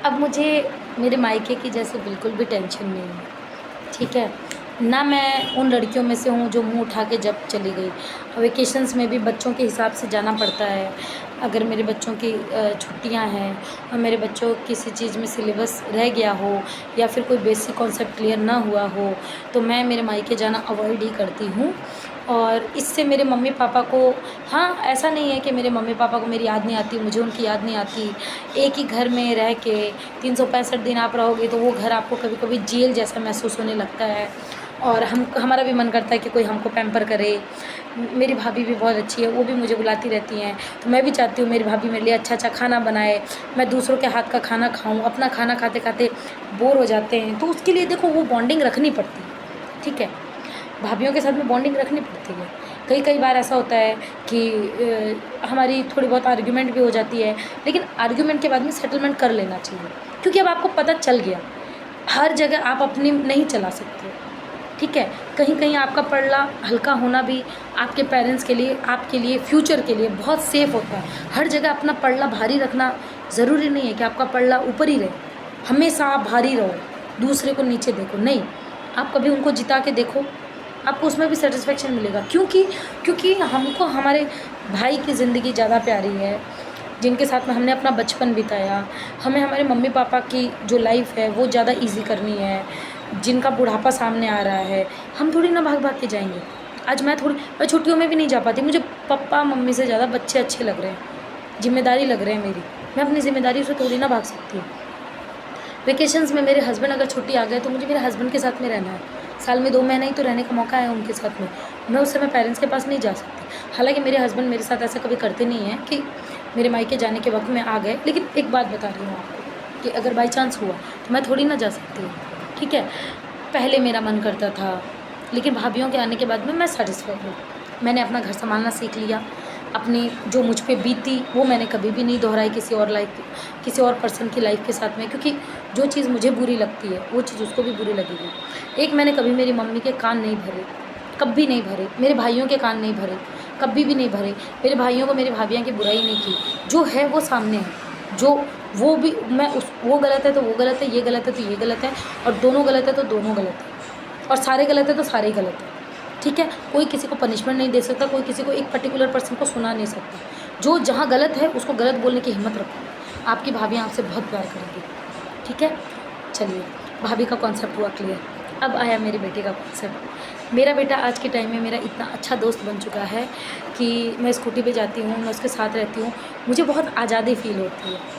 अब मुझे मेरे मायके की जैसे बिल्कुल भी टेंशन नहीं है, ठीक है? ना मैं उन लड़कियों में से हूँ जो मुँह उठा के जब चली गई। वेकेशंस में भी बच्चों के हिसाब से जाना पड़ता है। अगर मेरे बच्चों की छुट्टियाँ हैं और मेरे बच्चों को किसी चीज़ में सिलेबस रह गया हो या फिर कोई बेसिक कॉन्सेप्ट क्लियर ना हुआ हो, तो मैं मेरे मायके जाना अवॉइड ही करती हूँ। और इससे मेरे मम्मी-पापा को, हाँ, ऐसा नहीं है कि मेरे मम्मी-पापा को मेरी याद नहीं आती, मुझे उनकी याद नहीं आती। एक ही घर में रह के 365 दिन आप रहोगे तो वो घर आपको कभी-कभी जेल जैसा महसूस होने लगता है और हमारा भी मन करता है कि कोई हमको पैम्पर करे। मेरी भाभी भी बहुत अच्छी है, वो भी मुझे बुलाती रहती हैं, तो मैं भी चाहती हूँ मेरी भाभी मेरे लिए अच्छा-अच्छा खाना बनाए, मैं दूसरों के हाथ का खाना खाऊँ। अपना खाना खाते-खाते बोर हो जाते हैं, तो उसके लिए देखो वो बॉन्डिंग रखनी पड़ती है, ठीक है? भाभीयों के साथ में बॉन्डिंग रखनी पड़ती है। कई बार ऐसा होता है कि हमारी थोड़ी बहुत आर्ग्यूमेंट भी हो जाती है, लेकिन आर्ग्यूमेंट के बाद में सेटलमेंट कर लेना चाहिए, क्योंकि अब आपको पता चल गया, हर जगह आप अपनी नहीं चला सकते, ठीक है? कहीं-कहीं आपका पल्ला हल्का होना भी आपके पेरेंट्स के लिए, आपके लिए, फ्यूचर के लिए बहुत सेफ़ होता है। हर जगह अपना पल्ला भारी रखना ज़रूरी नहीं है कि आपका पल्ला ऊपर ही रहे, हमेशा आप भारी रहो, दूसरे को नीचे देखो, नहीं। आप कभी उनको जिता के देखो, आपको उसमें भी सैटिस्फैक्शन मिलेगा। क्योंकि हमको हमारे भाई की ज़िंदगी ज़्यादा प्यारी है, जिनके साथ में हमने अपना बचपन बिताया। हमें हमारे मम्मी-पापा की जो लाइफ़ है वो ज़्यादा ईज़ी करनी है, जिनका बुढ़ापा सामने आ रहा है, हम थोड़ी ना भाग-भाग के जाएँगे। आज मैं छुट्टियों में भी नहीं जा पाती, मुझे पापा-मम्मी से ज़्यादा बच्चे अच्छे लग रहे हैं, ज़िम्मेदारी लग रहे हैं मेरी। मैं अपनी ज़िम्मेदारियों से थोड़ी ना भाग सकती हूँ। वेकेशंस में मेरे हस्बैंड अगर छुट्टी आ गए तो मुझे मेरे हस्बैंड के साथ में रहना है। साल में 2 महीना ही तो रहने का मौका है उनके साथ में। मैं उस समय पेरेंट्स के पास नहीं जा सकती। हालाँकि मेरे हस्बैंड मेरे साथ ऐसा कभी करते नहीं हैं कि मेरे मायके जाने के वक़्त में आ गए। लेकिन एक बात बता रही हूँ आपको कि अगर बाय चांस हुआ तो मैं थोड़ी ना जा सकती हूँ, ठीक है? पहले मेरा मन करता था, लेकिन भाभीयों के आने के बाद में मैं सैटिस्फाइड हूँ। मैंने अपना घर सँभालना सीख लिया। अपनी जो मुझ पे बीती वो मैंने कभी भी नहीं दोहराई किसी और पर्सन की लाइफ़ के साथ में, क्योंकि जो चीज़ मुझे बुरी लगती है वो चीज़ उसको भी बुरी लगेगी। एक मैंने कभी मेरी मम्मी के कान नहीं भरे, कभी नहीं भरे। मेरे भाइयों के कान नहीं भरे, कभी भी नहीं भरे। मेरे भाइयों को मेरी भाभियाँ की बुराई नहीं की। जो है वो सामने है। जो वो भी मैं उस वो गलत है तो वो गलत है, ये गलत है तो ये गलत है, और दोनों गलत है तो दोनों गलत है, और सारे गलत है तो सारे ही गलत है, ठीक है? कोई किसी को पनिशमेंट नहीं दे सकता, कोई किसी को एक पर्टिकुलर पर्सन को सुना नहीं सकता। जो जहाँ गलत है उसको गलत बोलने की हिम्मत रखो। आपकी भाभी आपसे बहुत प्यार करेंगी, ठीक है? चलिए, भाभी का कॉन्सेप्ट हुआ क्लियर। अब आया मेरे बेटे का कॉन्सेप्ट। मेरा बेटा आज के टाइम में मेरा इतना अच्छा दोस्त बन चुका है कि मैं स्कूटी पे जाती हूँ, मैं उसके साथ रहती हूँ, मुझे बहुत आज़ादी फ़ील होती है।